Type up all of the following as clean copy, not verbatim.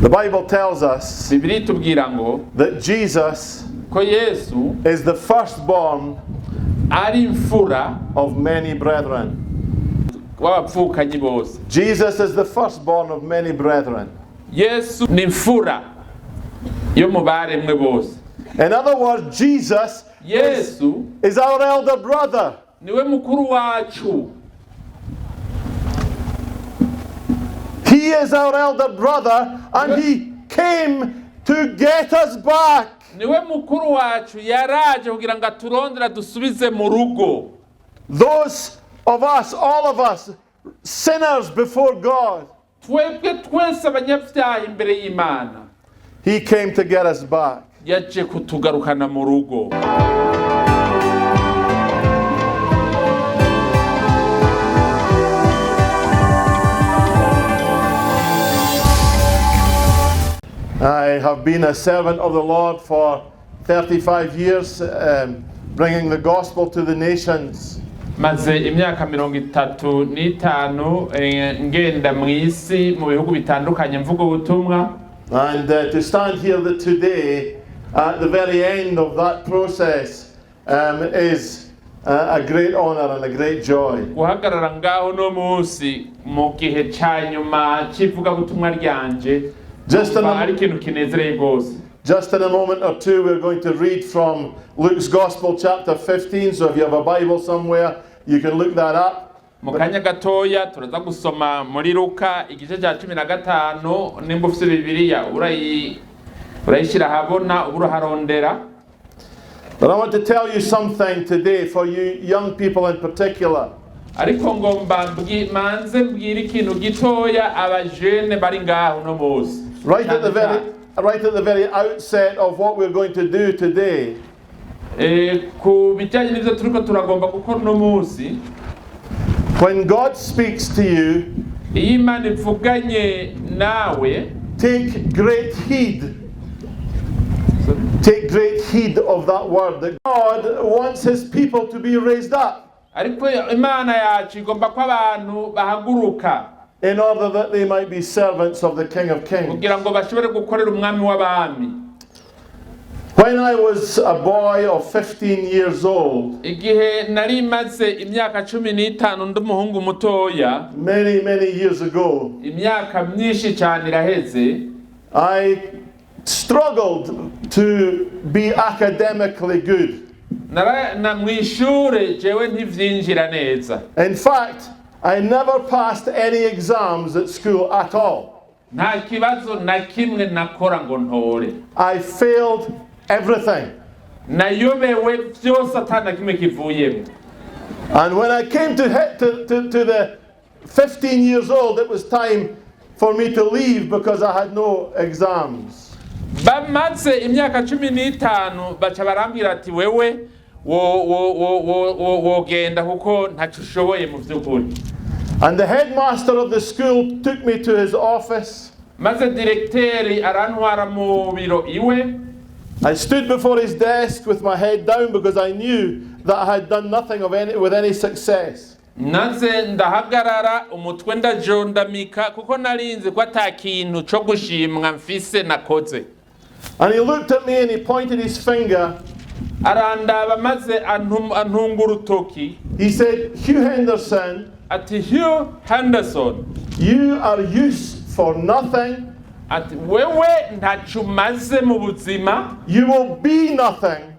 The Bible tells us that Jesus Yesu is the firstborn ari imfura of many brethren. w'abapfukanyi bose. Jesus is the firstborn of many brethren. Yesu ni imfura yo mu baremwe bose. In other words, Jesus Yesu is our elder brother. niwe mukuru wacu. He is our elder brother, and he came to get us back. Niwe mukuru wacu yaraje kugira ngo aturondera dusubize mu rugo. Those of us, all of us, sinners before God. Twebwe twese abanyabyaha imbere y'Imana. He came to get us back. Yaje kutugarukana mu rugo. I have been a servant of the Lord for 35 years, bringing the gospel to the nations. Maze imyaka 35 ngenda mu isi mu bihugu bitandukanye mvuga ubutumwa. And to stand here today at the very end of that process is a great honor and a great joy. Guhagarara ngaho no munsi mu gihe cyanyuma kivuga ubutumwa ryanje. Just in a moment or two, we're going to read from Luke's Gospel, chapter 15. So if you have a Bible somewhere, you can look that up. Mukanya gatoya turaza gusoma muri Ruka igice cya 15 nimba ufite Bibiliya urayishira habona uruharondera. But I want to tell you something today for you young people in particular. Ariko ngomba manze mbwira ikintu gitoya abajene bari ngaho no bose. Right at the very outset of what we're going to do today. When God speaks to you, take great heed. Take great heed of that word. That God wants His people to be raised up. In order that they might be servants of the King of Kings. When I was a boy of 15 years old, many years ago, I struggled to be academically good. In fact, I never passed any exams at school at all. I failed everything. And when I came to the 15 years old, it was time for me to leave because I had no exams. And the headmaster of the school took me to his office. I stood before his desk with my head down because I knew that I had done nothing with any success. And he looked at me and he pointed his finger. He said, Hugh Henderson, you are used for nothing. You will be nothing.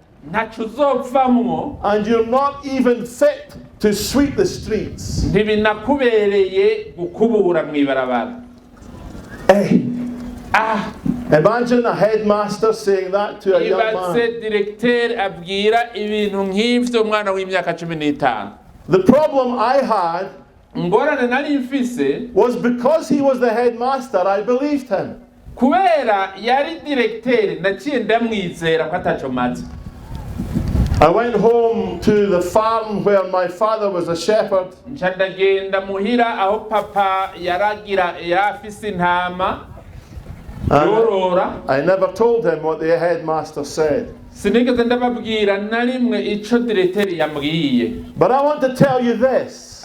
And you're not even fit to sweep the streets. Imagine a headmaster saying that to a young man. The problem I had was because he was the headmaster, I believed him. I went home to the farm where my father was a shepherd. I never told him what the headmaster said. But I want to tell you this.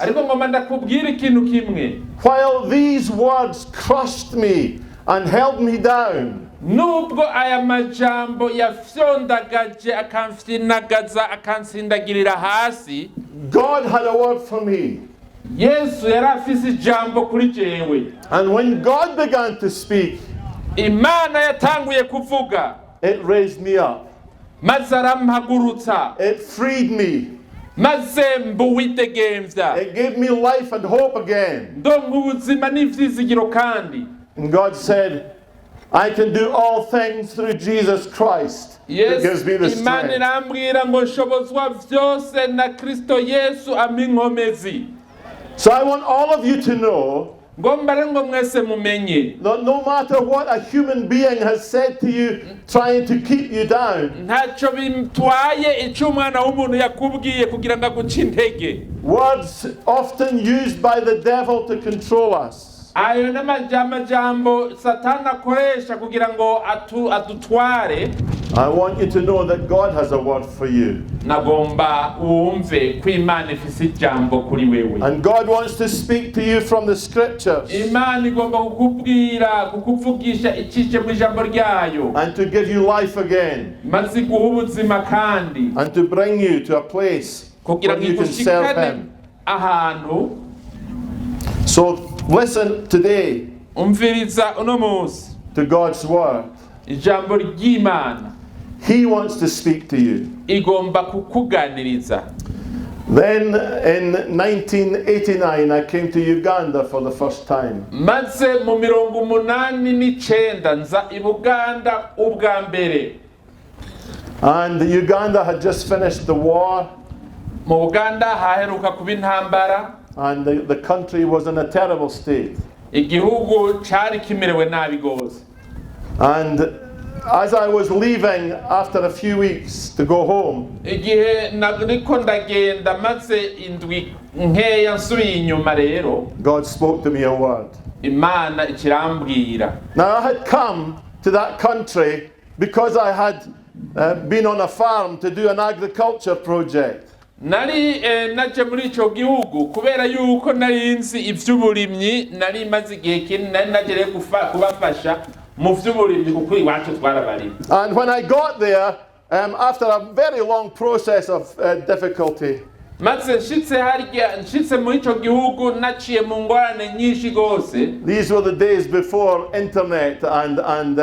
While these words crushed me and held me down, nubwo aya majambo yafyondagaje akamfinagaza akansindagirira hasi, God had a word for me. Yesu yari afise ijambo kuri jewe. And when God began to speak, Imana yatanguye kuvuga, it raised me up. maze arampagurutsa, It freed me. maze mbuwidegemvya, It gave me life and hope again. ndonka ubuzima n'ivyizigiro kandi. And God said, I can do all things through Jesus Christ. It gives me the Imana strength. irambwira ngo nshobozwa vyose na Kristo Yesu ampa inkomezi. So I want all of you to know Ngo mbare ngo mwese mumenye, that no matter what a human being has said to you, trying to keep you down, ntacyo bitwaye icyo umwana w'umuntu yakubwiye kugira ngo aguce intege. words often used by the devil to control us. Ayo n'amajambo Satani akoresha kugira ngo adutware. I want you to know that God has a word for you. Nagomba wumve ko Imana ifise ijambo kuri wewe. And God wants to speak to you from the scriptures. Imana igomba kukubwira, kukuvugisha icice mu ijambo ryayo. And to give you life again. Maze guha ubuzima kandi. And to bring you to a place Kugira where ngo you can serve igushikane Him. ahantu. So listen today Umviriza uno munsi to God's word. ijambo ry'Imana. He wants to speak to you. Igomba kukuganiriza. Then in 1989 I came to Uganda for the first time. Maze mu 1989 nza i Buganda ubwa mbere. And Uganda had just finished the war. Mu Buganda haheruka kuba intambara. And the country was in a terrible state. Igihugu cari kimerewe nabi gose. And as I was leaving after a few weeks to go home, Igihe nariko ndagenda maze indwi nkeya nsubiye inyuma rero, God spoke to me a word. Imana ikirambwira. Now I had come to that country because I had been on a farm to do an agriculture project. Nari naje muri ico gihugu kubera yuko nari nzi ivy'uburimyi, nari maze igihe kinini nari nagereye kubafasha mu vy'uburimyi kuko iwacu twarabarima. And when I got there, after a very long process of difficulty, Maze nshitse muri ico gihugu naciye mu ngorane nyinshi gose. these were the days before internet and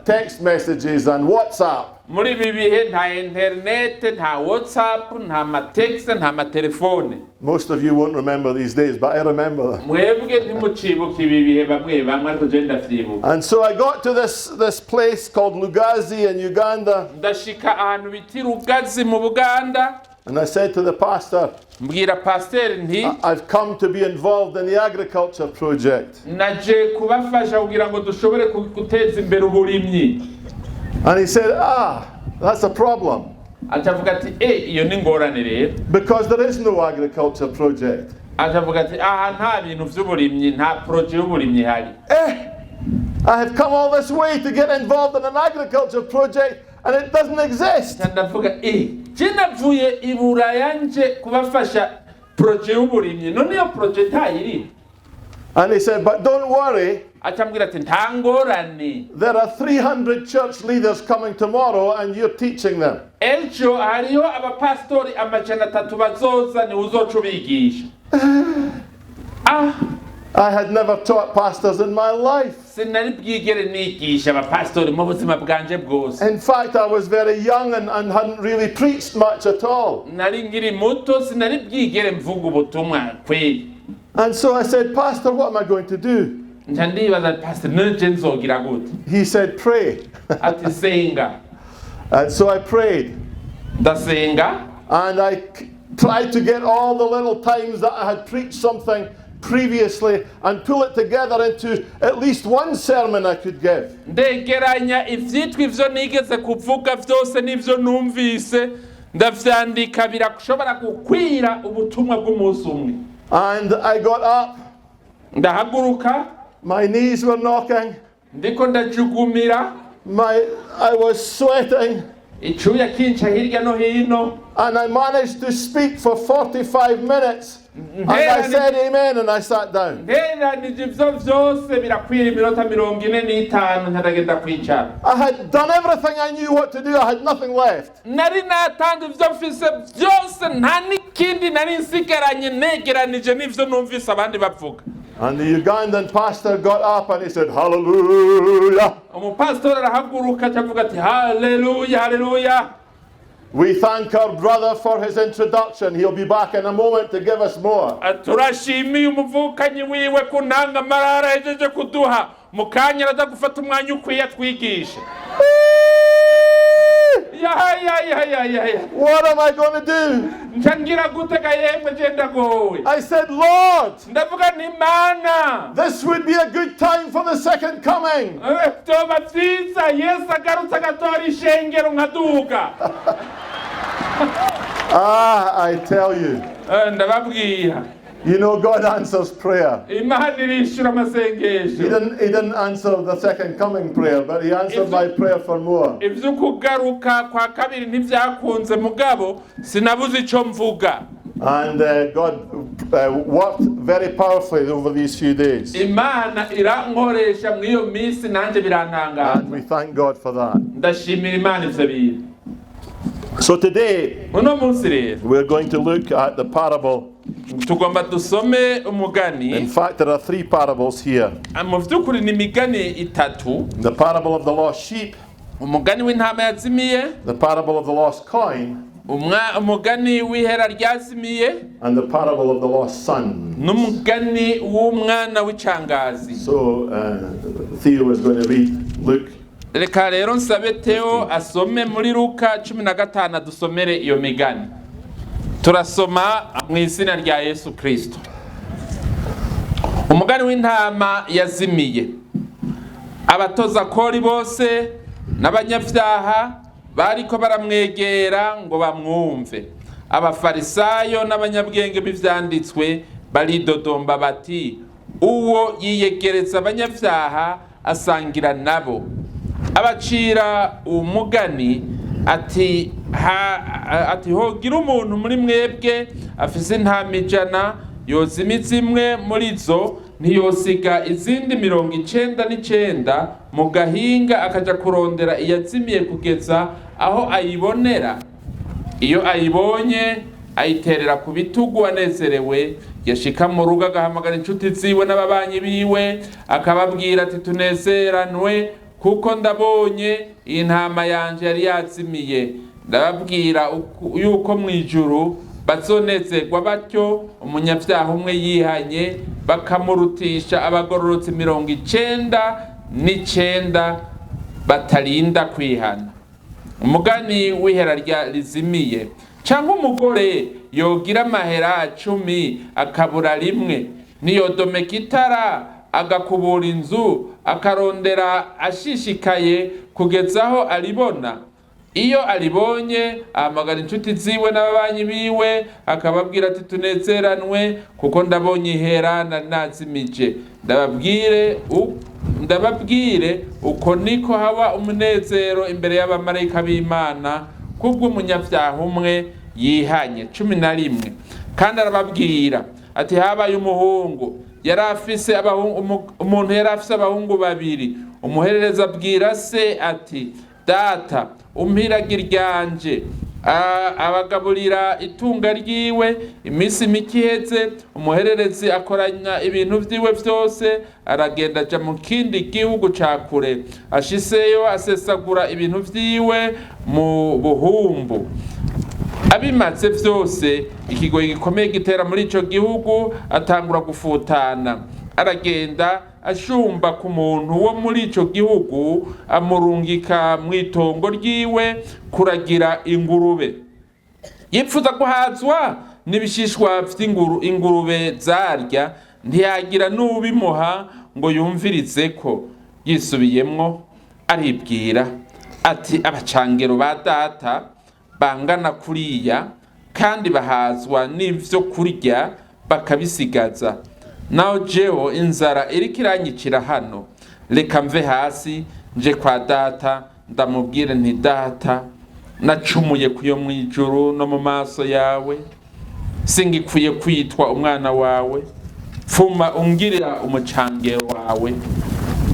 text messages and WhatsApp. Muri ibi bihe nta internet, nta WhatsApp, nta matext, nta matelefone. Most of you won't remember these days, but I remember them. Mwebwe ntimucibuka ibi bihe bamwe ariko je ndavyibuka. And so I got to this place called Lugazi in Uganda, Ndashika ahantu biti Rugazi mu Buganda. and I said to the pastor, Mbwira pasteur nti I've come to be involved in the agriculture project. naje kubafasha kugira ngo dushobore guteza imbere uburimyi. And he said, that's a problem, Acavuga ati iyo ni ngorane rero. because there is no agriculture project. Acavuga ati aha nta bintu vy'uburimyi, nta projet y'uburimyi hari. I have come all this way to get involved in an agriculture project and it doesn't exist. Ndavuga je navuye i Buraya nje kubafasha projet y'uburimyi, none iyo projet ntayiri. And he said, but don't worry, Acambwira ati nta ngorane. there are 300 church leaders coming tomorrow and you're teaching them. Ejo hariho abapastori 300 bazoza ni uzoca ubigisha. I had never taught pastors in my life. Sinari bwigere nigisha abapastori mu buzima bwanje bwose. In fact, I was very young and hadn't really preached much at all. Nari ngiri muto, sinari bwigere mvuga ubutumwa kweli. And so I said, Pastor, what am I going to do? Ndibaza pastor nje nzogira gute. He said, pray. Ati senga. And so I prayed. Ndasenga. And I tried to get all the little times that I had preached something previously and pull it together into at least one sermon I could give. Ndegeranya ivyitwa ivyo nigeze kuvuga vyose n'ivyo numvise, ndavyandika birakushobora gukwira ubutumwa bw'umunsi umwe. And I got up. Ndahaguruka. My knees were knocking. Ndiko ndajugumira. I was sweating. icuya kinca hirya no hino, and I managed to speak for 45 minutes. And I said amen and I sat down. nteranije ivyo vyose birakwira iminota 45 ntaragenda kwicara. I had done everything I knew what to do. I had nothing left. Nari natanze ivyo mfise vyose, nta n'ikindi nari nsigaranye, negeranije n'ivyo numvise abandi bavuga. And the Ugandan pastor got up and he said, hallelujah. Umupastori arahaguruka avuga ati hallelujah, hallelujah. We thank our brother for his introduction. He'll be back in a moment to give us more. Turashimiye umuvukanyi wiwe ku ntangamarara yajeje kuduha, mu kanya araza gufata umwanya ukwiye atwigishe. What am I going to do? Njangira gutega yemwe jenda gowe. I said, Lord, Ndavuga ni Mana, this would be a good time for the second coming. toba vyiza Yesu agarutse agatora ishengero nkaduga. I tell you, Ndababwira, you know, God answers prayer. Imana irishura amasengesho. He didn't answer the second coming prayer, but he answered my prayer for more. Ivyo kugaruka kwa kabiri ntivyakunze mugabo sinabuze ico mvuga. And God worked very powerfully over these few days. Imana irankoresha mwiyo misi nanje birantangaza. And we thank God for that. Ndashimira Imana ivyo bintu. So today, Uno munsi rero we're going to look at the parable. tugomba dusome umugani. In fact, there are 3 parables here. Mu vy'ukuri ni imigani itatu: The parable of the lost sheep, umugani w'intama yazimiye, the parable of the lost coin, umugani w'ihera ryazimiye, and the parable of the lost son. n'umugani w'umwana w'icangazi. So Theo is going to read Luke. Reka rero nsabe Theo asome muri Luka 15 dusomere iyo migani. Turasoma mu izina rya Yesu Kristo. Umugani w'intama yazimiye. Abatoza kori bose n'abanyavyaha bariko baramwegera ngo bamwumve. Abafarisayo n'abanyabwenge b'ivyanditswe baridodomba bati, uwo yiyegereza abanyavyaha asangira nabo. Abacira umugani ati hogira umuntu muri mwebwe afise intama 100, yozimiza imwe muri zo, ntiyosiga izindi 99 mu gahinga akaja kurondera iyazimiye kugeza aho ayibonera. Iyo ayibonye ayiterera ku bitugu anezerewe, yashika mu rugo agahamagara inshuti ziwe n'ababanyi biwe akababwira ati tunezeranwe kuko ndabonye intama yanje yari yazimiye. Ndababwira yuko mwijuru bazonezerwa batyo umunyavyaha umwe yihanye bakamurutisha abagororotsi 99 batarinda kwihana. Umugani w'ihera rizimiye. Cyangwa umugore yogira amahera 10 akabura rimwe, niyodomeka itara agakubura inzu akarondera ashishikaye kugezaho alibona. Iyo alibonye ahamagara inshuti ziwe n'ababanyi biwe akababwira ati tunezeranwe kuko ndabonye ihera nazimije. Ndababwire uko niko haba umunezero imbere y'abamarayika b'Imana kubwo umunyavyaha umwe yihanye. 11. Kandi arababwira ati habaye umuhungu yarafise umuntu yarafise abahungu 2. Umuherereza abwira se ati, data umpiragira ryanje, abagaburira itunga ryiwe. Imisi mike iheze umuhererezi akoranya ibintu vyiwe vyose, aragenda aja mu kindi gihugu ca kure. Ashiseyo asesagura ibintu vyiwe mu buhumbu. Abimaze vyose ikigoyi gikomeye gitera muri ico gihugu, atangura gufutana. Aragenda ashumba ku muntu wo muri ico gihugu, amurungika mwitongo ryiwe kuragira ingurube. Yipfuza kuhazwa n'ibishishwa vy'ingurube zarya, ntiyagira n'ubimuha ngo yumvirizeko. Yisubiyemwo aribwira ati, abacangero ba data bangana kuriya kandi bahazwa n'ivyo kurya bakabisigaza, naho jewe inzara iriko iranyicira hano. Reka mve hasi nje kwa data ndamubwire nti, data nacumuye kuyo mwijuru no mu maso yawe, singikwiye kwitwa umwana wawe, pfuma ungirira umucangero wawe.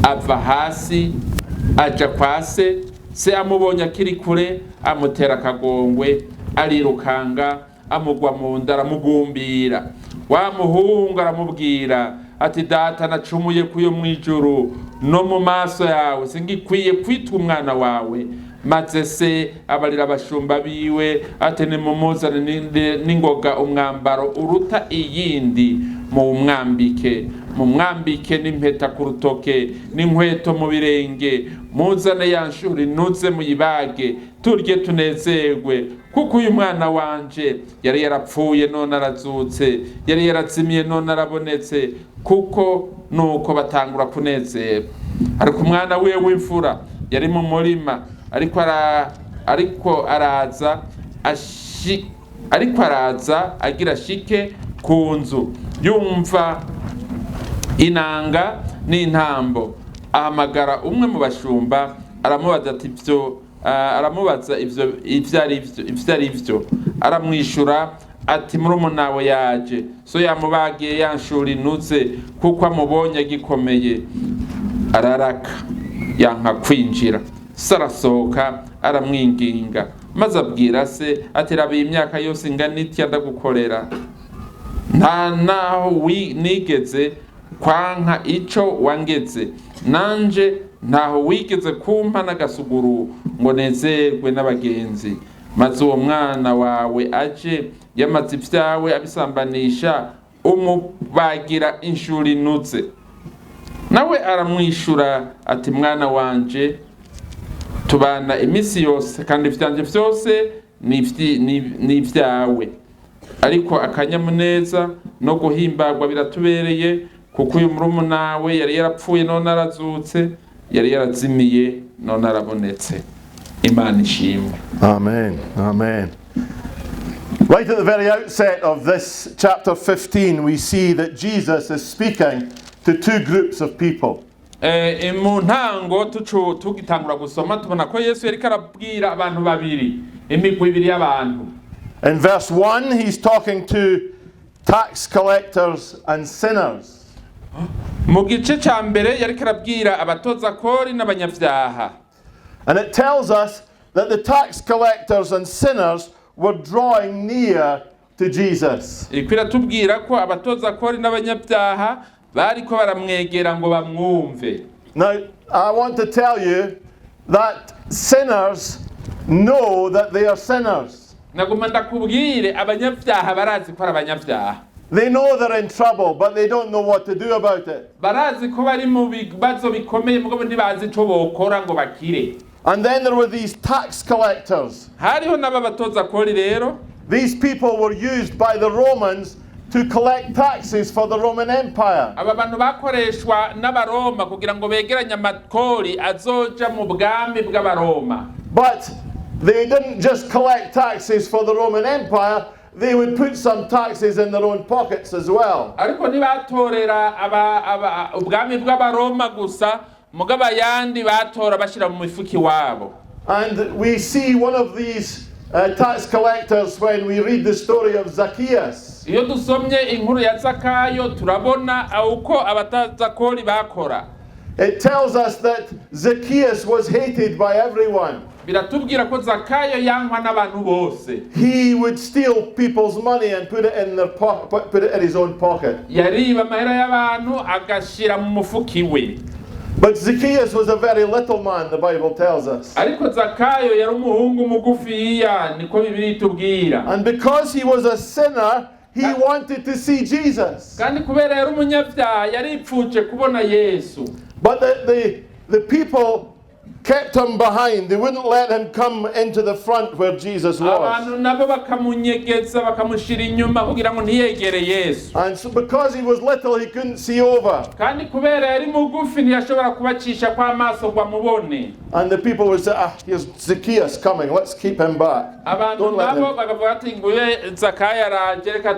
Ava hasi aja kwa se amubonye akiri kure amutera akagongwe, arirukanga amugwa mu nda aramugumbira. Wa muhungu aramubwira ati data nacumuye kuyo mwijuru no mu maso yawe, singikwiye kwitwa umwana wawe. Maze se abarira abashumba biwe ati nimumuzane n'ingoga umwambaro uruta iyindi mumwambike n'impeta ku rutoke n'inkweto mu birenge, muzane ya nshuri nuze muyibage turye tunezerwe, kuko uyu mwana wanje yari yarapfuye none arazutse, yari yarazimiye none arabonetse. Kuko nuko batangura kunezerwa. Ariko umwana wiwe w'imfura yari mu murima, ariko araza agira shike ku nzu, yumva inanga n'intambo. Ahamagara umwe mu bashumba aramubaza ivyo ari vyo. Aramwishura ati murumuna we yaje, so yamubagiye yanshura inuze, kuko amubonye gikomeye. Araraka yanka kwinjira. Sarasohoka aramwinginga, maze abwira se ati rabiye imyaka yose ingana itya ndagukorera, nta naho nigeze kwanka ico wangeze, nanje ntaho wigeze kumpa n'agasuguru ngo nezerwe n'abagenzi. Maze uwo mwana wawe aje yamaze ivyawe abisambanisha, umubagira inshuri inuze. Nawe aramwishura ati mwana wanje, tubana imisi yose kandi ivyanje vyose ni ivyawe. Ariko akanyamuneza no guhimbagwa biratubereye, kuko uyu murumuna we yari yarapfuye none arazutse, yari yarazimiye none arabonetse. Imana ishimwe. Amen. Amen. Right at the very outset of this chapter 15, we see that Jesus is speaking to two groups of people. Mu ntango tugitangura gusoma tubona ko Yesu yariko arabwira abantu babiri, imigwi ibiri y'abantu. In verse 1, he's talking to tax collectors and sinners. Mu gice ca mbere yariko arabwira abatoza kori n'abanyavyaha. And it tells us that the tax collectors and sinners were drawing near to Jesus. Tubwira ko abatoza kori n'abanyavyaha bariko baramwegera ngo bamwumve. Now, I want to tell you that sinners know that they are sinners. Naguma ndakubwire abanyavyaha barazi ko abanyavyaha. They know they're in trouble, but they don't know what to do about it. Barazi ko bari mu bibazo bikomeye mugabo ntibazi ico bokora ngo bakire. And then there were these tax collectors. Hariho n'abatoza kori rero. These people were used by the Romans to collect taxes for the Roman Empire. Aba bantu bakoreshwa n'abaroma kugira ngo begeranye amakori azoja mu bwami bw'abaroma. But they didn't just collect taxes for the Roman Empire, they would put some taxes in their own pockets as well. Ariko ntibatorera ubwami bw'abaroma gusa, mugabo ayandi batora bashira mu mifuki wabo. And we see one of these tax collectors when we read the story of Zacchaeus. Iyo dusomye inkuru ya Zakayo turabona uko abatoza kori bakora. It tells us that Zacchaeus was hated by everyone. Biratubwira ko Zakayo yankwa n'abantu bose. He would steal people's money and put it in his own pocket. Yariba amahera y'abantu agashira mu mufuki we. But Zacchaeus was a very little man, the Bible tells us. Ariko Zakayo yari umuhungu mugufiya, niko Bibiliya itubwira. And because he was a sinner, he wanted to see Jesus. Kandi kubera yari umunyavyaha yaripfuje kubona Yesu. But the people kept him behind. They wouldn't let him come into the front where Jesus was. Abantu nabo bakamunyegeza bakamushira inyuma kugira ngo ntiyegere Yesu. And so because he was little, he couldn't see over. Kandi kubera yari mugufi ntiyashobora kubacisha kwa maso ngo amubone. And the people would say, here's Zacchaeus coming, let's keep him back. Abantu nabo bakavuga ati nguye Zakayo araje reka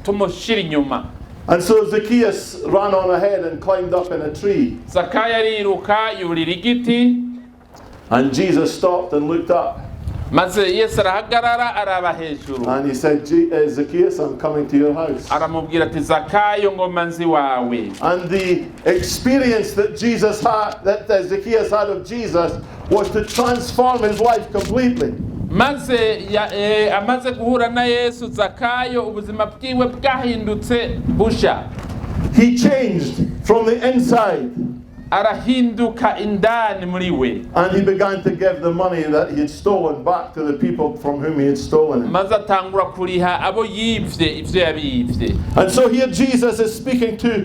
tumushira inyuma. And so Zacchaeus ran on ahead and climbed up in a tree. Zakayo ariruka yurira igiti. And Jesus stopped and looked up. maze Yesu arahagarara araba hejuru and he said, Zacchaeus, I'm coming to your house. aramubwira ati Zakayo ngoma nzi wawe. And the experience that Zacchaeus had of Jesus was to transform his life completely. Maze amaze guhura na Yesu, Zakayo ubuzima bwiwe bwahindutse busha. He changed from the inside. Arahinduka indani muri we. And he began to give the money that he had stolen back to the people from whom he had stolen it. Maze atangura kuriha abo yivye ivyo yabivye. And so here Jesus is speaking to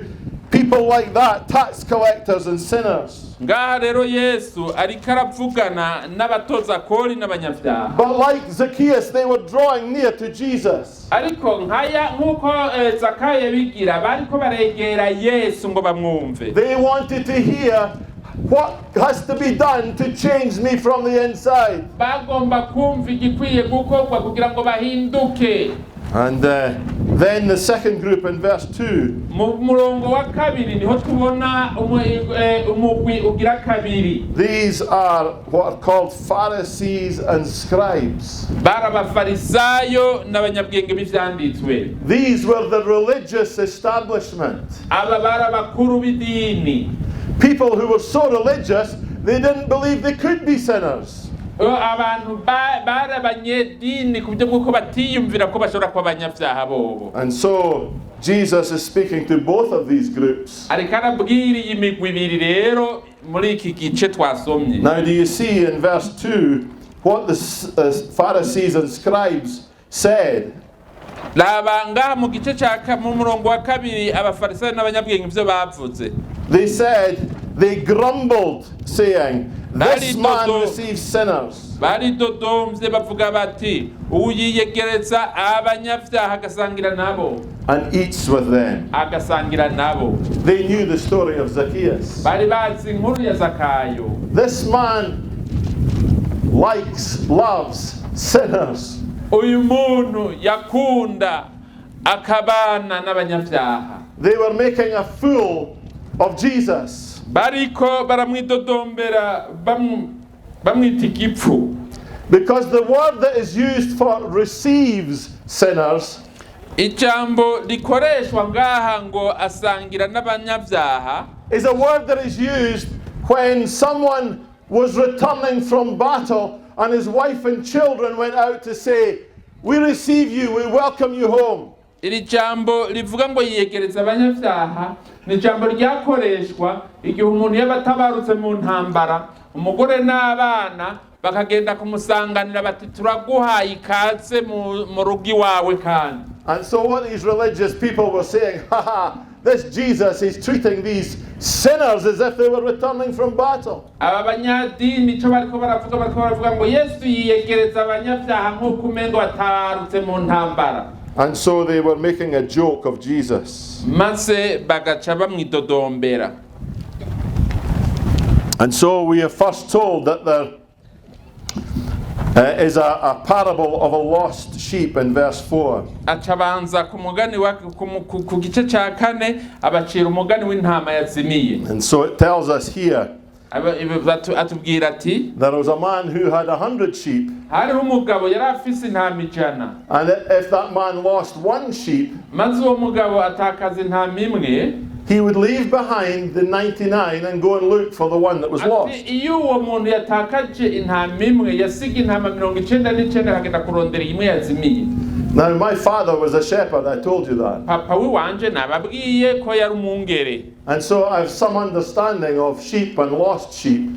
people like that, tax collectors and sinners. Ngaha rero Yesu ariko aravugana n'abatoza kori n'abanyavyaha. But like Zacchaeus, they were drawing near to Jesus. Ariko nkaya nkuko Zakayo bigira bariko baregera Yesu ngo bamwumve. They wanted to hear what has to be done to change me from the inside. Bagomba kumva igikwiye gukorwa kugira ngo bahinduke. And then the second group in verse 2. Mu murongo wa kabiri niho tubona umugwi ugira kabiri. These are what are called Pharisees and scribes. Barabafarisayo n'abanyabwenge b'ivyanditswe. These were the religious establishment. Aba barabakuru b'idini. People who were so religious, they didn't believe they could be sinners. Abantu barabanyedini kubyo bwuko batiyumvira ko bashobora kuba abanyavyaha bobo. And so Jesus is speaking to both of these groups. Ariko arabwira iyi migwi ibiri rero muri iki gice twasomye. Now do you see in verse 2 what the Pharisees and scribes said? Laba ngaha mu gice mu murongo wa kabiri abafarisayo n'abanyabwenge ivyo bavuze. They said, they grumbled, saying, this man receives sinners. Bari dodomvye bavuga bati uyiyegereza abanyavyaha agasangira nabo. And eats with them. Agasangira nabo. They knew the story of Zacchaeus. Bari bazi inkuru ya Zakayo. This man loves sinners. Uyu muntu yakunda akabana n'abanyavyaha. They were making a fool of Jesus. Bariko baramwidodombera bamwita igipfu. Because the word that is used for receives sinners ijambo likoreshwa ngaha ngo asangira n'abanyavyaha is a word that is used when someone was returning from battle and his wife and children went out to say, we receive you, we welcome you home. Iri jambo livuga ngo yiyegereza abanyavyaha ni jambo ryakoreshwa igihe umuntu yabatabarutse mu ntambara umugore n'abana bakagenda kumusanganira bati turaguhaye ikaze mu rugi wawe kandi. And so what these religious people were saying, this Jesus is treating these sinners as if they were returning from battle. Aba banyadini cyo bariko baravuga ngo Yesu yiyegereza abanyavyaha nk'uko umengo batabarutse mu ntambara. And so they were making a joke of Jesus. Maze bagaca bamwidodombera. And so we are first told that there is a parable of a lost sheep in verse 4. Acabanza ku mugani ku gice ca kane abacira umugani w'intama yazimiye. And so it tells us here atubwira ati there was a man who had 100 sheep. hariho umugabo yari afise intama ijana. And if that man lost one sheep, maze uwo mugabo atakaza intama imwe, he would leave behind the 99 and go and look for the one that was lost. Iyo uwo muntu yatakaje intama imwe yasiga intama 99 akagenda kurondera imwe yazimiye. Now my father was a shepherd, I told you that. Papa wanje nababwiye ko yari umwungere. And so I have some understanding of sheep and lost sheep.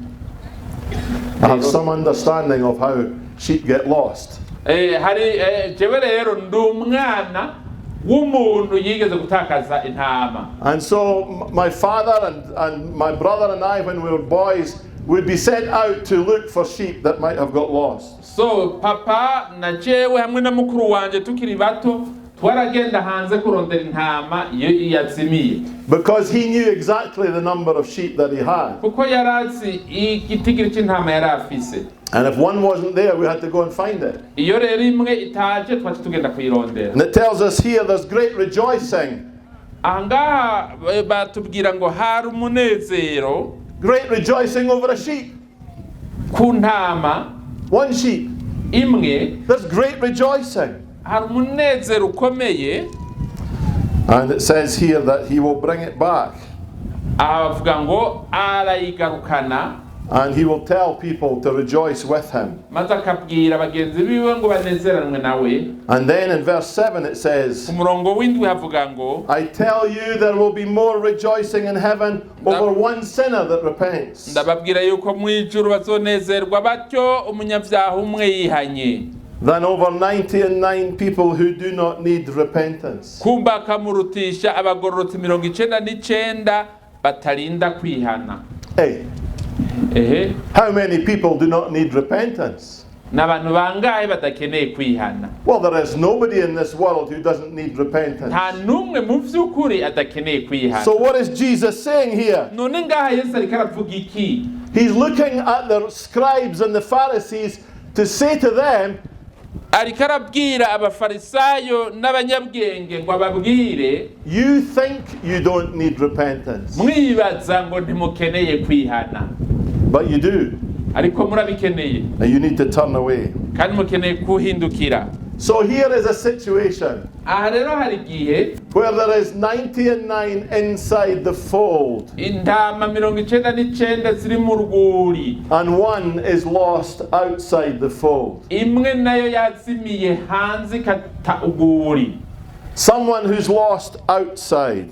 I have some understanding of how sheep get lost. Hari jewe rero ndumwana w'umuntu yigeze gutakaza intama. And so my father and my brother and I, when we were boys, would be sent out to look for sheep that might have got lost. So papa na jewe hamwe na mukuru wanje tukiri bato twaragenda hanze kurondera intama yazimiye. Because he knew exactly the number of sheep that he had. Kuko yarazi igitigiri c'intama yari afise. And if one wasn't there, we had to go and find it. Iyo rero imwe itaje twaje tugenda kuyirondera. And it tells us here there's great rejoicing. Angaha batubwira ngo hari umunezero. Great rejoicing over a sheep. Ku ntama. One sheep. imwe there's great rejoicing. hari umunezero ukomeye. And it says here that he will bring it back. Avuga ngo arayigarukana, And he will tell people to rejoice with him. maze akabwira bagenzi biwe ngo banezeranwe nawe. And then in verse 7 it says, Ku murongo w'indwi havuga ngo, I tell you there will be more rejoicing in heaven over one sinner that repents ndababwira yuko mu ijuru bazonezerwa batyo umunyabyaha umwe yihanye, than over 99 people who do not need repentance. kumba akamurutisha abagororotsi 99 batarinda kwihana. Hey, Ehe, how many people do not need repentance? n'abantu bangahe badakeneye kwihana? Well, there is nobody in this world who doesn't need repentance. Nta n'umwe mu vy'ukuri adakeneye kwihana. So what is Jesus saying here? None ngaha Yesu ariko aravuga iki? He's looking at the scribes and the Pharisees to say to them, Ariko arabwira abafarisayo n'abanyabwenge ngo ababwire, you think you don't need repentance, mwibaza ngo ntimukeneye kwihana, but you do, ariko murabikeneye and you need to turn away. kandi mukeneye kuhindukira. So here is a situation Aha rero hari igihe where there is 99 inside the fold, intama 99 ziri mu rwuri, and one is lost outside the fold. imwe nayo yazimiye hanze ikata urwuri. Someone who's lost outside.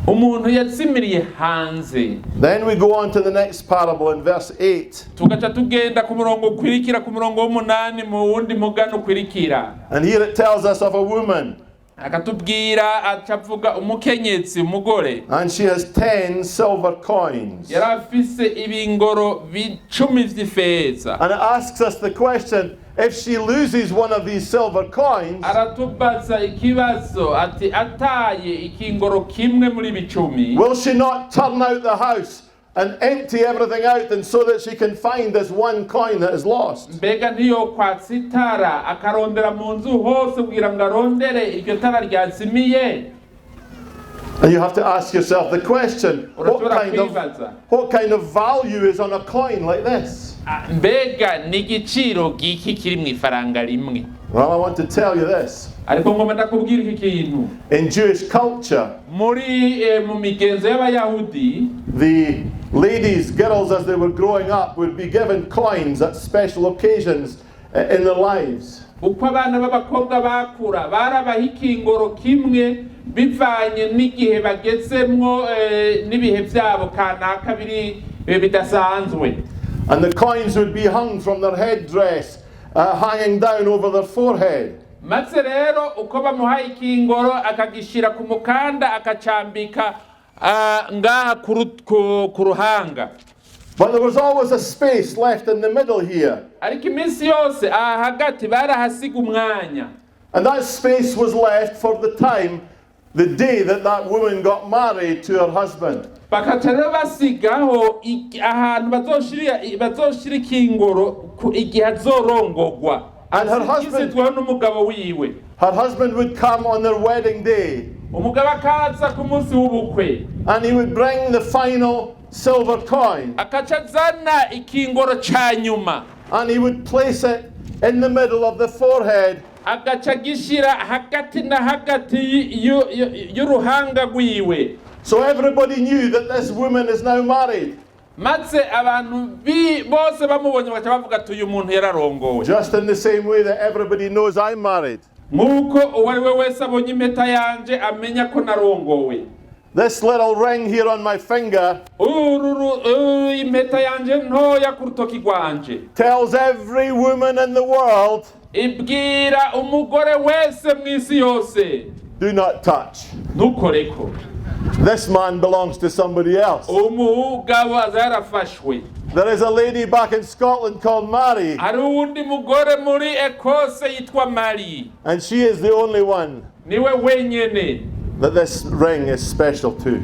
Umuntu yazimiriye hanze. Then we go on to the next parable in verse 8. Tugaca tugenda ku murongo ukwirikira, ku murongo w'umunani mu wundi mugano ukwirikira. And here it tells us of a woman, Akatubwira acavuga umukenyezi, umugore, and she has 10 silver coins. yari afise ibingoro 10 vy'ifeza. And it asks us the question, if she loses one of these silver coins, Aratubaza ikibazo ati ataye ikingoro kimwe muri bicumi, will she not turn out the house and empty everything out, and so that she can find this one coin that is lost? mbega ntiyokwatsa itara akarondera mu nzu hose kugira ngo arondere iryo tara ryazimiye? And you have to ask yourself the question, what kind of value is on a coin like this? Mbega n'igiciro giki kiri mu ifaranga rimwe? Well, I want to tell you this. Ariko ngomba ndakubwira iki kintu. In Jewish culture, Muri mu migenzo y'abayahudi, the ladies, girls, as they were growing up, would be given coins at special occasions in their lives. uko abana b'abakobwa bakura barabaha ikingoro kimwe bivanye n'igihe bagezemwo n'ibihe byabo kanaka biri bidasanzwe. And the coins would be hung from their headdress, hanging down over their forehead. Maze rero uko bamuha ikingoro akagishira ku mukanda akacambika ngaha ku ruhanga. But there was always a space left in the middle here. Ariko iminsi yose aha hagati barahasiga umwanya. And that space was left for the time, the day that woman got married to her husband. Bakaca rero basigaho ahantu bazoshira ikingoro igihe azorongogwa. And her husband would come on their wedding day. Umugabo akaza ku munsi w'ubukwe. And he would bring the final silver coin. Akaca azana ikingoro ca nyuma. And he would place it in the middle of the forehead. Agaca gishira hagati na hagati y'uruhanga rwiwe. So everybody knew that this woman is now married. Maze abantu bose bamubonye baca bavuga ati uyu muntu yararongowe. Just in the same way that everybody knows I'm married. Nkuko uwari we wese abonye impeta yanje amenya ko narongowe. This little ring here on my finger impeta yanje ntoya ku rutoki rwanje tells every woman in the world, ibwira umugore wese mw'isi yose, do not touch. ntukoreko. This man belongs to somebody else. Umugabo azarafashwe. There is a lady back in Scotland called Mary. Hari uwundi mugore muri Ekose yitwa Mary. And she is the only one Niwe wenyene that this ring is special to.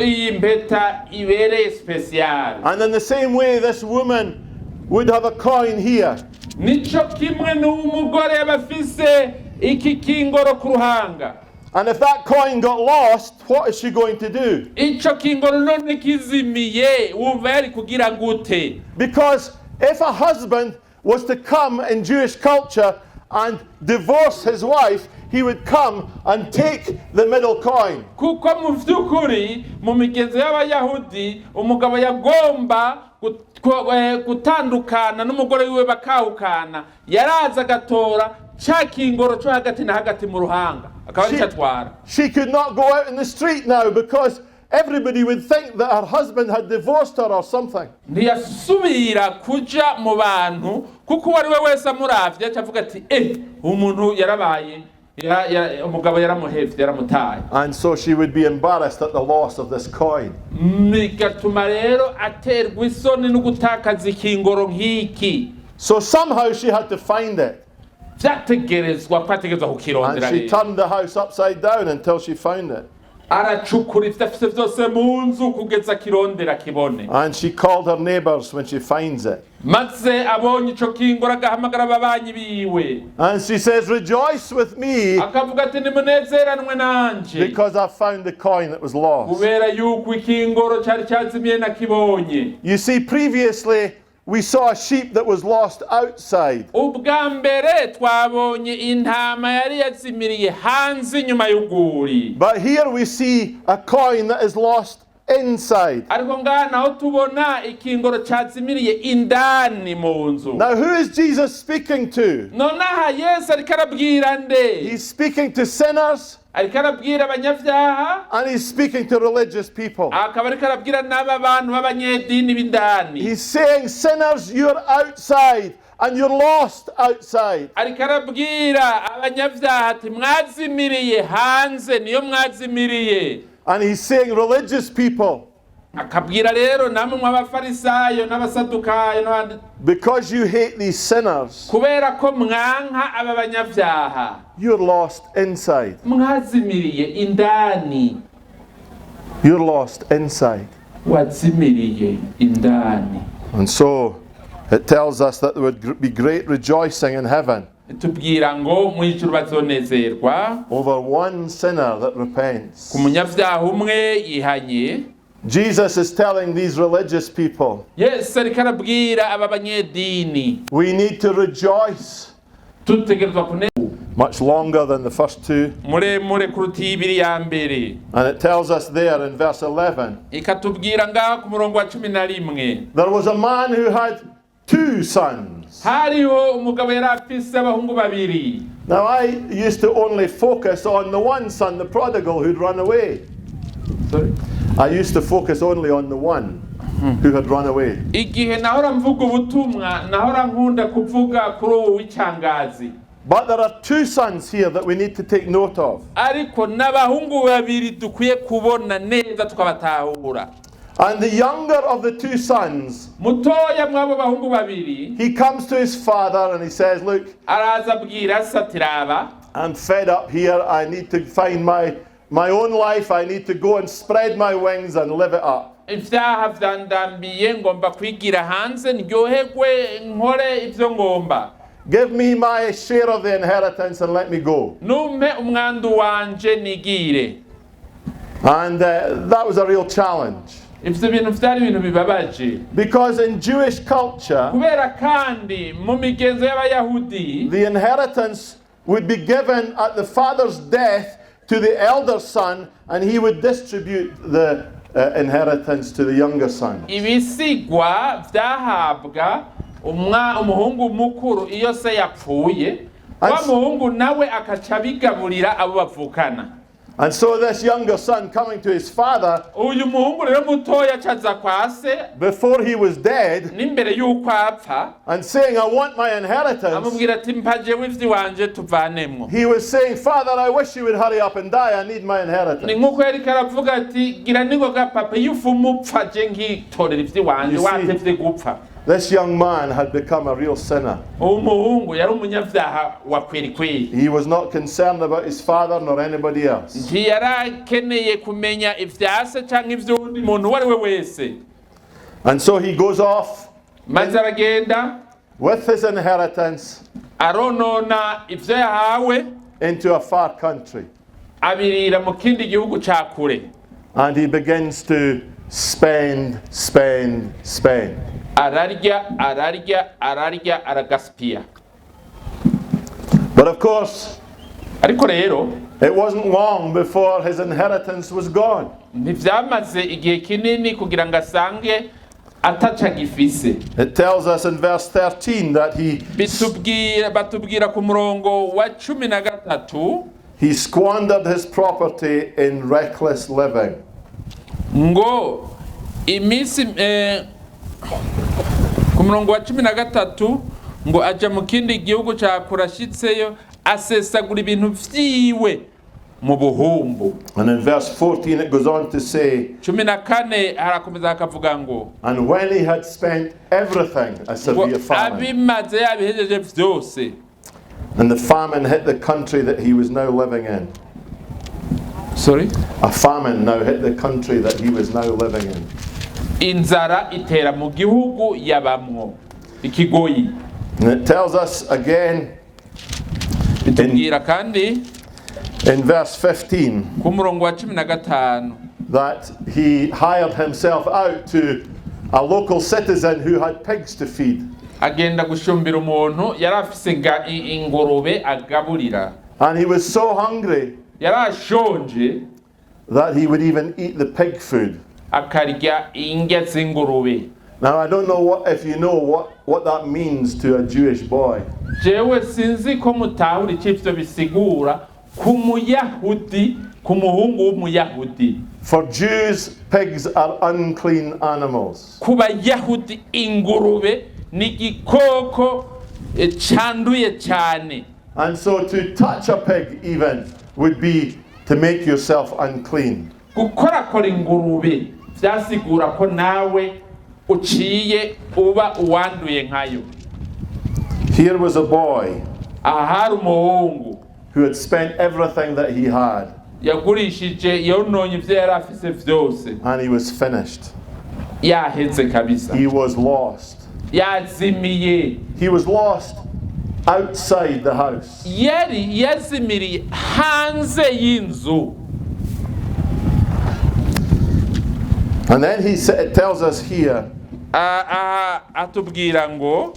iyi mpeta ibereye special. And in the same way, this woman would have a coin here. Nico kimwe n'umugore yabafise iki kingoro ku ruhanga. And if that coin got lost, what is she going to do? Ico kingoro none kizimiye wumva yari kugira gute? Because if a husband was to come in Jewish culture and divorce his wife, he would come and take the middle coin. kuko mu vy'ukuri mu migenzo y'abayahudi umugabo yagomba gutandukana n'umugore wiwe bakahukana, yaraza agatora ca kingoro co hagati na hagati mu ruhanga akaba aricatwara. She could not go out in the street now because everybody would think that her husband had divorced her or something. Ntiyasubira kuja mu bantu kuko uwari we wese amuravye acavuga ati umuntu yarabaye umugabo yaramuhevye yaramutaye. And so she would be embarrassed at the loss of this coin. Bigatuma rero aterwa isoni no gutakaza ikingoro nk'iki. So somehow she had to find it. Vyategerezwa kwategerezwa kukirondera. And she turned the house upside down until she found it. Aracukura ivyo afise vyose mu nzu kugeza kirondera kibone. And she called her neighbors when she finds it. Maze abonye ico kingoro agahamagara ababanyi biwe. And she says, "Rejoice with me Akavuga ati nimunezeranwe nanje because I found the coin that was lost." kubera yuko ikingoro cari cazimiye nakibonye. You see, previously we saw a sheep that was lost outside. Ubwa mbere twabonye intama yari yazimiriye hanze inyuma y'uguri. But here we see a coin that is lost inside. Ariko ngaha naho tubona ikingoro cazimiriye indani mu nzu. Now, who is Jesus speaking to? Nonaha Yesu ariko arabwira nde? He's speaking to sinners Ariko arabwira abanyavyaha, and he's speaking to religious people. akaba ariko arabwira n'aba bantu b'abanyedini b'indani. He's saying, sinners, you're outside and you're lost outside. Ariko arabwira abanyavyaha ati mwazimiriye hanze, niyo mwazimiriye. And he's saying, religious people, Akabwira rero namwe mw'abafarisayo n'abasadukayo n'abandi, because you hate these sinners, kubera ko mwanka aba banyavyaha, you're lost inside. mwazimiriye indani. You're lost inside. Wazimiriye indani. And so it tells us that there would be great rejoicing in heaven Tubwira ngo mw'ijuru bazonezerwa over one sinner that repents. ku munyavyaha umwe yihanye. Jesus is telling these religious people, Yesu ariko arabwira aba banyedini, we need to rejoice tutegerezwa kunezerwa much longer than the first two. muremure kuruta ibiri ya mbere. And it tells us there in verse 11, Ikatubwira ngaha ku murongo wa 11, there was a man who had two sons. hariho umugabo yari afise abahungu babiri. Now I used to only focus on the one son, the prodigal, who'd run away. Sorry? I used to focus only on the one who had run away. Igihe nahora mvuga ubutumwa nahora nkunda kuvuga kuri uwo w'icangazi. But there are two sons here that we need to take note of. Ariko n'abahungu babiri dukwiye kubona neza tukabatahura. And the younger of the two sons, Mutoya mw'abo bahungu babiri he comes to his father and he says, look, araza abwira se ati raba, I'm fed up here. I need to find my own life. I need to go and spread my wings and live it up. ivyaha vyandambiye ngomba kwigira hanze ndyoherwe nkore ivyo ngomba. Give me my share of the inheritance and let me go. Numpe umwandu wanje nigire. And that was a real challenge. Ivyo bintu vyari ibintu bibabaje. Because in Jewish culture, Kubera kandi mu migenzo y'abayahudi, the inheritance would be given at the father's death to the elder son, and he would distribute the inheritance to the younger son. ibisigwa vyahabwa umuhungu mukuru iyo se yapfuye, wa muhungu nawe akaca bigaburira abo bavukana. And so this younger son coming to his father, Uyu muhungu rero mutoya acaza kwa se before he was dead, n'imbere y'uko apfa, and saying, I want my inheritance. amubwira ati mpa jewe ivy'iwanje tuvanemwo. He was saying, Father, I wish you would hurry up and die. I need my Ni inheritance. nk'uko yariko aravuga ati gira ningoga papa iyo ufuma upfa je nkitorera ivy'iwanje You see, watevye gupfa. This young man had become a real sinner. Uwo muhungu yari umunyavyaha wa kweri kweri. He was not concerned about his father nor anybody else. Ntiyarakeneye kumenya ivyase canke ivy'uwundi muntu uwo ari we wese. And so he goes off Maze aragenda with his inheritance aronona ivyo yahawe, into a far country. abirira mu kindi gihugu ca kure. And he begins to spend. ararya aragaspia. But of course, Ariko rero it wasn't long before his inheritance was gone. ntivyamaze igihe kinini kugira ngo asange ataca gifise. It tells us in verse 13 that batubwira ku murongo wa 13 he squandered his property in reckless living. Ngo imisi ku murongo wa 13 ngo aja mu kindi gihugu ca kurashitseyo asesagura ibintu vyiwe mu buhumbu. And in verse 14 it goes on to say, 14 harakomeza hakavuga ngo, and when he had spent everything, a severe famine. Abimaze yabihejeje vyose. And the famine hit the country that he was now living in. Sorry? A famine now hit the country that he was now living in. Inzara itera mu gihugu yabamwo. Ikigoyi. And it tells us again Bitubwira kandi in verse 15 ku murongo wa 15 that he hired himself out to a local citizen who had pigs to feed. Agenda gushumbira umuntu yarafise ingurube agaburira. And he was so hungry Yarashonje that he would even eat the pig food. Akarya indya z'ingurube. Now I don't know if you know what that means to a Jewish boy. Jewe sinzi ko mutahura icyo bisigura ku muyahudi, ku muhungu w'umuyahudi. For Jews, pigs are unclean animals. Ku bayahudi ingurube ni igikoko canduye cyane. And so to touch a pig even would be to make yourself unclean. Gukorakora ingurube vyasigura ko nawe uciye uba uwanduye nkayo. Here was a boy Ahari umuhungu who had spent everything that he had. Yagurishije yononye ivyo yari afise vyose. And he was finished. Yaheze kabisa. He was lost. Yazimiye. He was lost outside the house. Yari yazimiriye hanze y'inzu. And then it tells us here atubwira ngo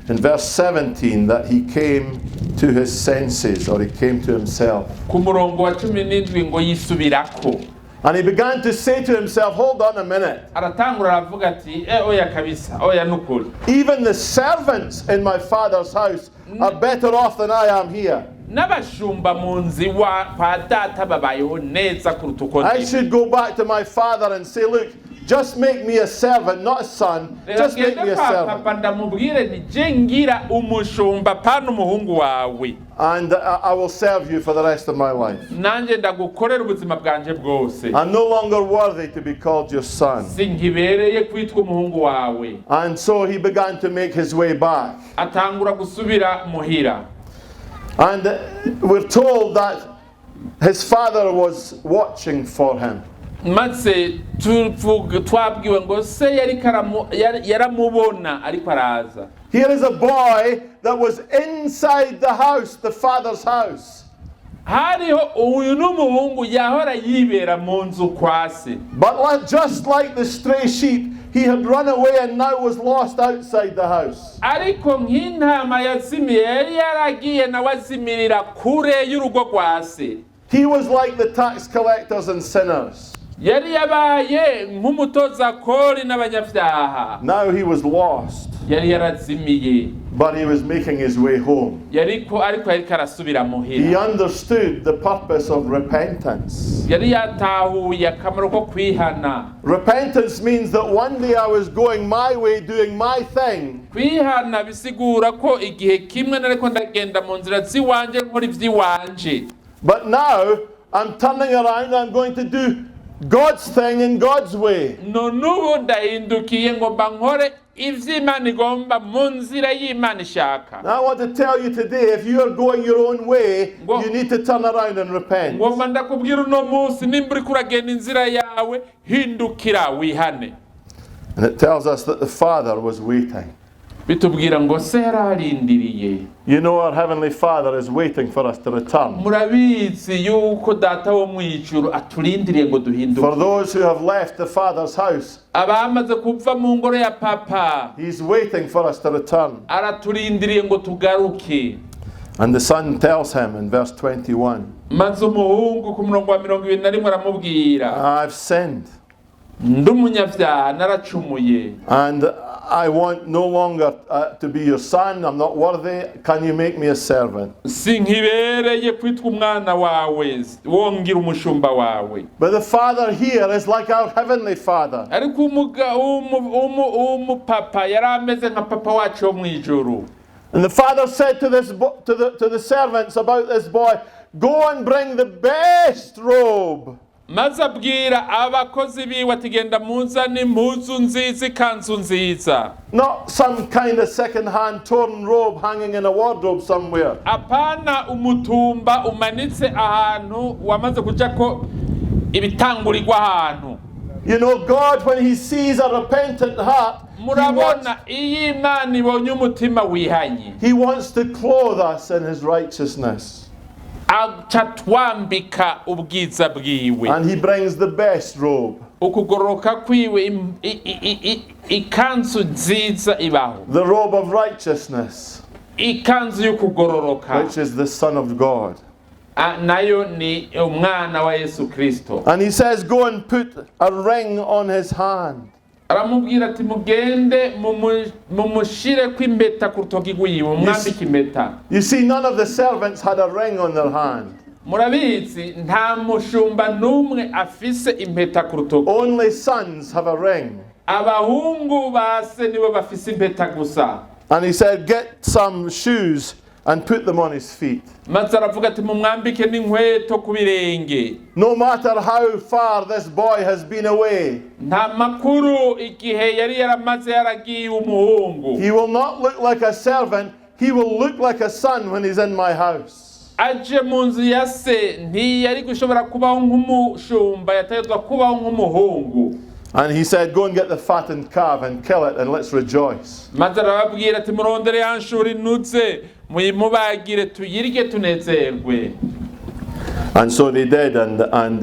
in verse 17 that he came to his senses, or he came to himself. Ku murongo wa 17 ngo yisubirako. And he began to say to himself, hold on a minute. Aratangura aravuga ati oya kabisa, oya nukuri. Even the servants in my father's house are better off than I am here. N'abashumba mu nzi wa kwa data babayeho neza kuruta uko I should go back to my father and say, look, just make me a servant, not a son. Just make me a servant. And I will serve you for the rest of my life. I'm no longer worthy to be called your son. And so he began to make his way back. And we're told that his father was watching for him. Maze twabwiwe ngo se yaramubona ariko araza. Here is a boy that was inside the house, the father's house. Hariho uyu n'umuhungu yahora yibera mu nzu kwa se. But just like the stray sheep, he had run away and now was lost outside the house. Ariko nk'intama yazimiye yari yaragiye nawe azimirira kure y'urugo kwa se. He was like the tax collectors and sinners. Yari yabaye nk'umutoza kori n'abanyabyaha. Now he was lost. Yari yarazimiye. But he was making his way home. Ariko arasubira muhira. He understood the purpose of repentance. Yari yatahuye akamaro ko kwihana. Repentance means that one day I was going my way, doing my thing. Kwihana bisigura ko igihe kimwe nariko ndagenda mu nzira ziwanje nkora ivy'iwanje. But now I'm turning around and I'm going to do God's thing in God's way. Nubu ndahindukiye ngo nkore ivy'Imana igomba mu nzira y'Imana ishaka. Now I want to tell you today, if you are going your own way, you need to turn around and repent. Ngomba ndakubwira uno munsi nimba uriko uragenda inzira yawe hindukira wihane. And it tells us that the father was waiting. bitubwira ngo se yararindiriye. You know our Heavenly Father is waiting for us to return. Murabizi yuko data wo mwijuru aturindiriye ngo duhinduke. For those who have left the Father's house, abamaze kuva mu ngoro ya papa, He's waiting for us to return. araturindiriye ngo tugaruke. And the Son tells him in verse 21, maze umuhungu ku murongo wa 21 aramubwira, I've sinned, ndumunyavyaha naracumuye, and I want no longer to be your son. I'm not worthy. Can you make me a servant? sinkibereye kwitwa umwana wawe, wongira umushumba wawe. But the Father here is like our Heavenly Father. ariko umupapa yari ameze nka papa wacu wo mwijuru. And the Father said to the servants about this boy, go and bring the best robe. maze abwira abakozi biwe ati genda muzane impuzu nziza, ikanzu nziza. Not some kind of second-hand torn robe hanging in a wardrobe somewhere. apana umutumba umanitse ahantu wamaze kuja ko ibitangurirwa ahantu. You know, God, when He sees a repentant heart, murabona iyi Imana ibonye umutima wihanye, He wants to clothe us in His righteousness. acatwambika ubwiza bwiwe. And He brings the best robe. ukugororoka kwiwe ikanzu nziza ibaho. The robe of righteousness, ikanzu y'ukugororoka, which is the Son of God. nayo ni umwana wa Yesu Kristo. And He says, go and put a ring on his hand. aramubwira ati mugende mumushire kw'impeta ku rutoki rwiwe, mwambike impeta. You see, none of the servants had a ring on their hand. murabizi nta mushumba n'umwe afise impeta ku rutoki. Only sons have a ring. abahungu base nibo bafise impeta gusa. And He said, get some shoes and put them on his feet. maze aravuga ati mumwambike n'inkweto ku birenge. No matter how far this boy has been away, nta makuru igihe yari yaramaze yaragiye umuhungu. he will not look like a servant, he will look like a son when he's in my house. aje mu nzu ya se ntiyari gushobora kubaho nk'umushumba, yategetswe kubaho nk'umuhungu. And he said, go and get the fattened calf and kill it and let's rejoice. maze arababwira ati murondere ya nshuro inutse muyimubagire tuyirye tunezerwe. And so they did, and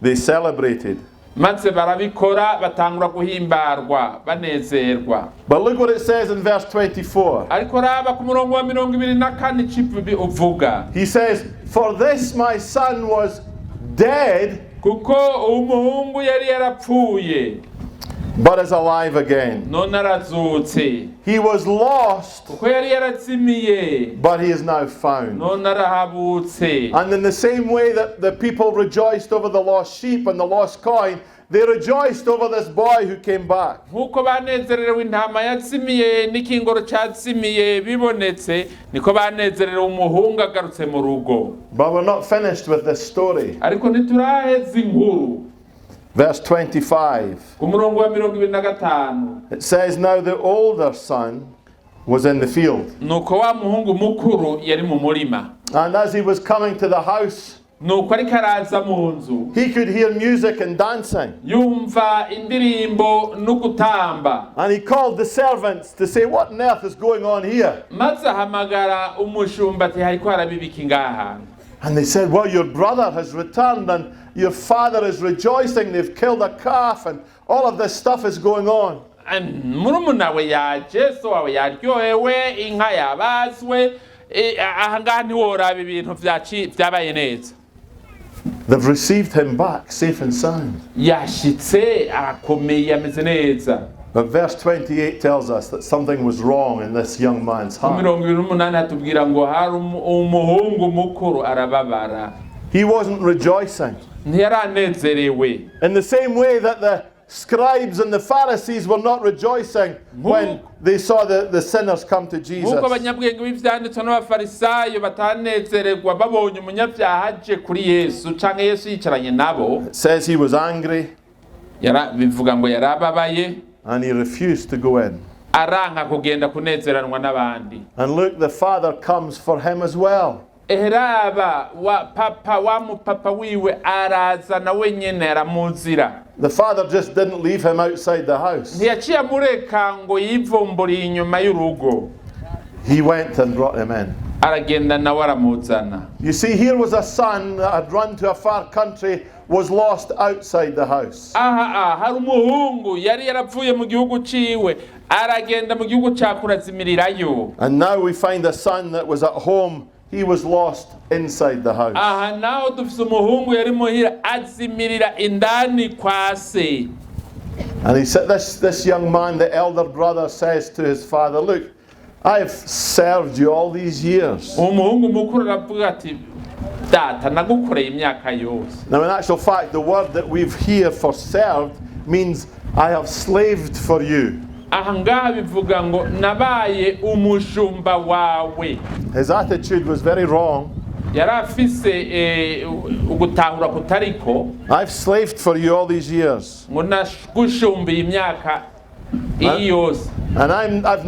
they celebrated. maze barabikora batangura guhimbarwa banezerwa. But look what it says in verse 24. ariko raba ku murongo wa 24 icipi uvuga. He says, for this my son was dead, kuko umuhungu yari yarapfuye but is alive again. none arazutse. He was lost, kuko yari yarazimiye but he is now found. none arahabutse. And in the same way that the people rejoiced over the lost sheep and the lost coin, they rejoiced over this boy who came back. nkuko banezererewe intama yazimiye n'ikingoro cyazimiye bibonetse, niko banezererewe umuhungu agarutse mu rugo. But we're not finished with this story. ariko ntituraheza inkuru. Verse 25. ku murongo wa 25 It says, now the older son was in the field. nuko wa muhungu mukuru yari mu murima. And as he was coming to the house, nuko ariko araza mu nzu, he could hear music and dancing. yumva indirimbo no gutamba. And he called the servants to say, what on earth is going on here? maze ahamagara umushumba ati hariko harabibika ngaha. And they said, well, your brother has returned and your father is rejoicing. They've killed a calf and all of this stuff is going on. murumuna we yaje, so wawe yaryohewe, inka yabazwe, ahangaha ntiworaba ibintu vyabaye neza. They've received him back safe and sound. yashitse arakomeye ameze neza. But verse 28 tells us that something was wrong in this young man's heart. 28 hatubwira ngo hari umuhungu mukuru arababara. He wasn't rejoicing. Ntiyaranezerewe. In the same way that the scribes and the Pharisees were not rejoicing when they saw the sinners come to Jesus. Nkuko abanyabwenge b'ivyanditswe n'abafarisayo batanezererwa babonye umunyabyaha aje kuri Yesu canke Yesu yicaranye nabo. It says he was angry. Bivuga ngo yarababaye. And he refused to go in. Aranka kugenda kunezeranwa n'abandi. And look, the father comes for him as well. eheraba wa mupapa wiwe araza na wenyene aramuzira. The father just didn't leave him outside the house. Ntiyaciye amureka ngo yivumburiye inyuma y'urugo. He went and brought him in. Aragenda nawe aramuzana. You see, here was a son that had run to a far country, was lost outside the house. Hari umuhungu yari yarapfuye mu gihugu ciwe aragenda mu gihugu cakurazimirirayo. And now we find a son that was at home. He was lost inside the house. Naho dufise umuhungu yari muhira azimirira indani kwa se. And he said, this young man, the elder brother, says to his father, look, I've served you all these years. Umuhungu mukuru aravuga ati data nagukoreye imyaka yose. Now in actual fact, the word that we've here for served means I have slaved for you. Ahangaha bivuga ngo nabaye umushumba wawe. His attitude was very wrong. Yari afise ugutahura kutariko. I've slaved for you all these years. Ngo nagushumbiye imyaka yose. And I've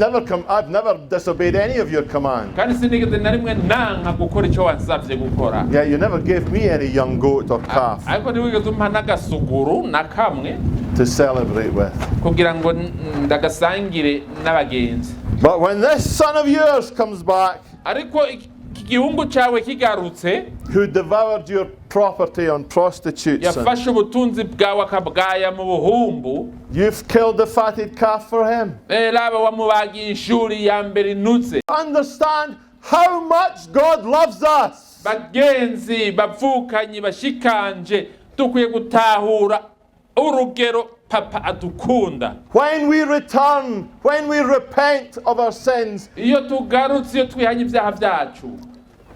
never disobeyed any of your commands. Kandi sinigeze na rimwe nanka gukora icyo wansavye gukora. Yeah, you never gave me any young goat or calf Ariko ntiwigeze umpa n'agasuguru na kamwe to celebrate with. kugira ngo ndagasangire n'abagenzi. But when this son of yours comes back, Ariko igihungu cawe kigarutse, who devoured your property on prostitutes, yafashe ubutunzi bwawe akabwaya mu buhumbu, you've killed the fatted calf for him. raba wamubagiye inshuri ya mbere inutse. Understand how much God loves us. Bagenzi bapfukanyi bashikanje dukwiye gutahura urugero papa adukunda. When we return, when we repent of our sins, Iyo tugarutse, iyo twihanye ibyaha byacu,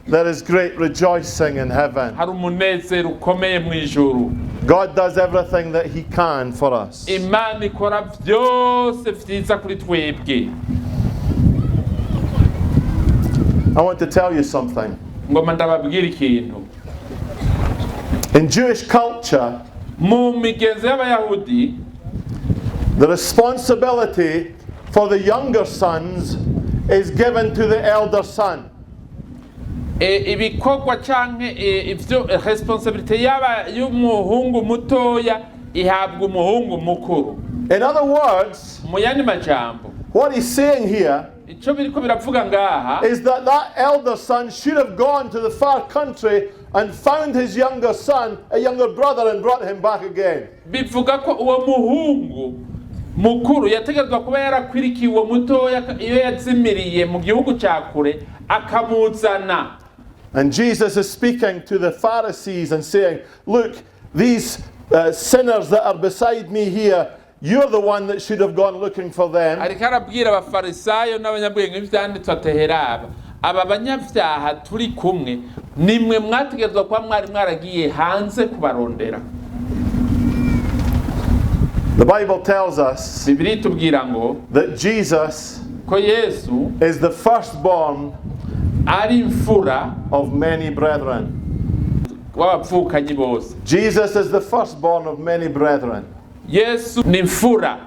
there is great rejoicing in heaven. hari umunezero ukomeye mu ijuru. God does everything that He can for us. Imana ikora byose vyiza kuri twebwe. I want to tell you something. Ngoma ndababwira ikintu. In Jewish culture, Mu migenzo y'Abayahudi, the responsibility for the younger sons is given to the elder son. ibikorwa canke ivyo responsibility y'umuhungu mutoya ihabwa umuhungu mukuru. In other words, Mu yandi majambo, what he's saying here ico biriko biravuga ngaha is that elder son should have gone to the far country and found his younger son, a younger brother, and brought him back again. bivuga ko uwo muhungu mukuru yategerezwa kuba yarakwirikiye uwo mutoya iyo yazimiriye mu gihugu cya kure akamuzana. And Jesus is speaking to the Pharisees and saying, look, these sinners that are beside me here, you're the one that should have gone looking for them. Ariko arabwira abafarisayo n'abanyabwenge b'ivyanditswe ateheraba, aba banyavyaha turi kumwe nimwe mwategerezwa kuba mwari mwaragiye hanze kubarondera. The Bible tells us Bibiri tubwira ngo that Jesus ko Yesu is the firstborn ari imfura of many brethren. w'abapfukanyi bose. Jesus is the firstborn of many brethren. Yesu ni imfura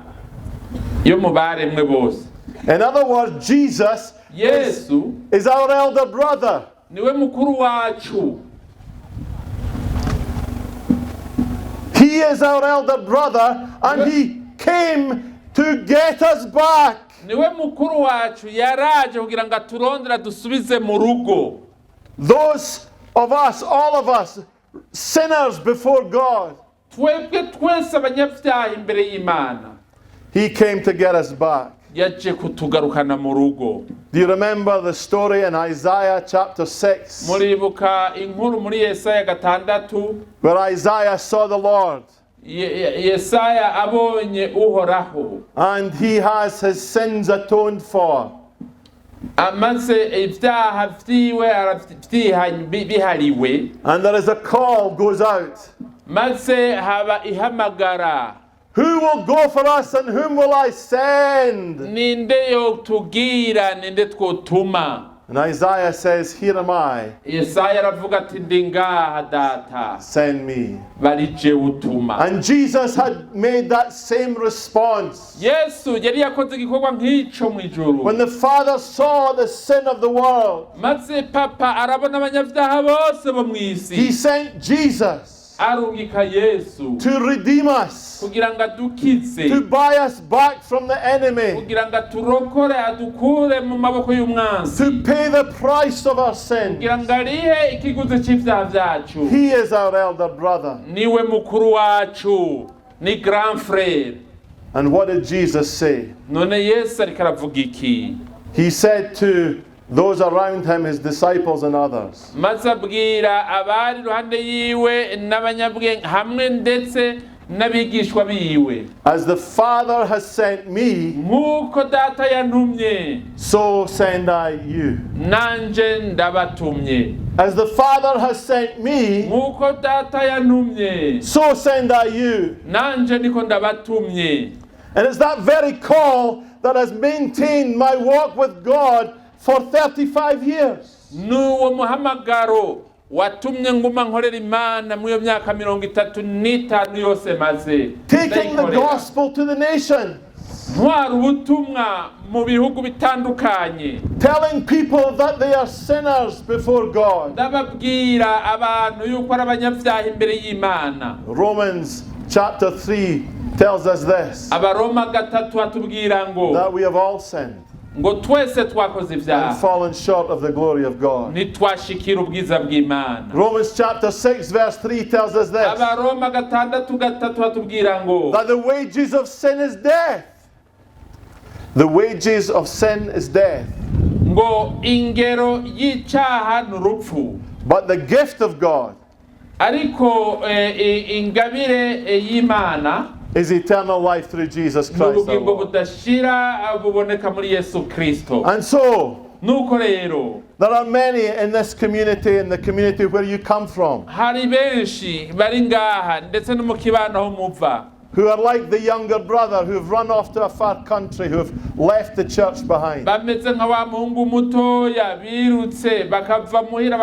yo mu baremwe bose. In other words, Jesus Yesu is our elder brother. niwe mukuru wacu. He is our elder brother, and He came to get us back. Niwe mukuru wacu yaraje kugira ngo aturondera dusubize mu rugo. Those of us, all of us, sinners before God, Twebwe twese abanyabyaha imbere y'Imana. He came to get us back. Yaje kutugarukana mu rugo. Do you remember the story in Isaiah chapter 6? Muribuka inkuru muri Yesaya 6 Where Isaiah saw the Lord. Yesaya abonye uhoraho. And He has His sins atoned for. Amaze ibyaha vyiwe bihariwe. And there is a call goes out. Maze haba ihamagara. Who will go for us and whom will I send? Ninde yo tugira, ninde twotuma? And Isaiah says, here am I, Yesaya aravuga ati ndi ngaha data, send me. bari je utuma. And Jesus had made that same response. Yesu yari yakoze igikorwa nk'ico mu ijuru. When the Father saw the sin of the world, Maze papa arabona abanyabyaha bose bo mw'isi. he sent Jesus Arungika Yesu to redeem us, kugira ngo adukize, to buy us back from the enemy, kugira ngo aturokore adukure mu maboko y'umwanzi, to pay the price of our sin. kugira ngo arihe ikiguzi c'ivyaha vyacu. He is our elder brother. Niwe mukuru wacu, ni grand frère. And what did Jesus say? None Yesu ariko aravuga iki? He said to those around him, his disciples and others, Maze abwira abari iruhande yiwe n'abanyabwenge hamwe ndetse n'abigishwa biwe, as the Father has sent me, nk'uko data yantumye so send I you. nanje ndabatumye. As the Father has sent me, Nk'uko data yantumye so send I you. nanje niko ndabatumye. And it's that very call that has maintained my walk with God for 35 years. N'uwo muhamagaro watumye nguma nkorera Imana mu iyo myaka 35 yose maze Taking the ndayikorera. gospel to the nations. Ntwara ubutumwa mu bihugu bitandukanye, Telling people that they are sinners before God. ndababwira abantu yuko ari abanyabyaha imbere y'Imana. Romans chapter 3 tells us this, Abaroma 3 atubwira ngo that we have all sinned twese twakoze and ibyaha fallen short of the glory of God. ntitwashikira ubwiza bw'Imana. Romans chapter 6 verse 3 tells us this, Abaroma 6:3 atubwira ngo that the wages of sin is death. The wages of sin is death. ngo ingero y'icyaha ni urupfu, But the gift of God ariko ingabire y'Imana is eternal life through Jesus ni Christ our ubugingo Lord. budashira buboneka muri Yesu Kristo. And so, Nuko rero there are many in this community, in the community where you come from, hari benshi bari ngaha ndetse no mu kibano aho muva, who are like the younger brother who have run off to a far country, who have left the church behind. bameze nka wa muhungu mutoya birutse bakava muhira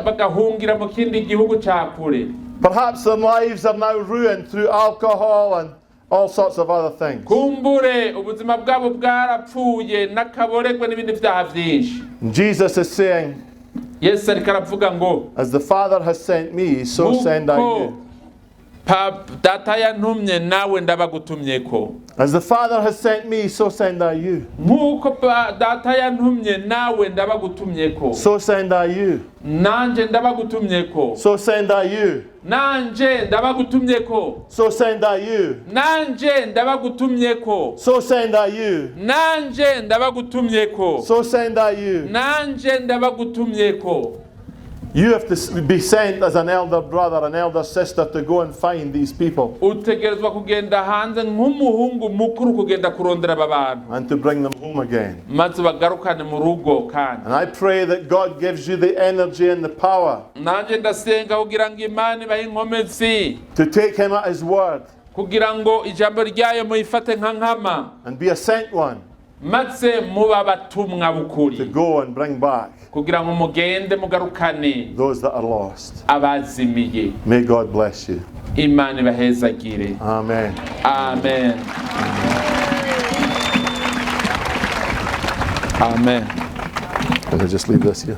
bagahungira mu kindi gihugu cya kure. Perhaps their lives are now ruined through alcohol and all sorts of other things. Kumbure ubuzima bwabo bwarapfuye n'akaboregwe n'ibindi byaha byinshi. Jesus is saying, Yesu ariko aravuga ngo as the Father has sent me, so send I you. data yantumye nawe ndabagutumyeko. As the Father has sent me, so send I you. Nk'uko data yantumye nawe ndabagutumyeko. So send I you. Nanje ndabagutumyeko. So send I you. Nanje ndabagutumyeko. So send I you. Nanje ndabagutumyeko. So send I you. Nanje ndabagutumyeko. So send I you. Nanje ndabagutumyeko. You have to be sent as an elder brother, an elder sister to go and find these people Utegerezwa kugenda hanze nk'umuhungu mukuru kugenda kurondera aba bantu and to bring them home again. maze bagarukane mu rugo kandi. And I pray that God gives you the energy and the power Nanje ndasenga kugira ngo Imana ibahe inkomezi, to take him at his word kugira ngo ijambo ryayo muyifate nka nkama, and be a sent one maze muba abatumwa to bukuri, go and bring back kugira ngo mugende mugarukane those that are lost. abazimiye. May God bless you. Imana ibahezagire. Amen. Amen. Amen. I'll just leave this here.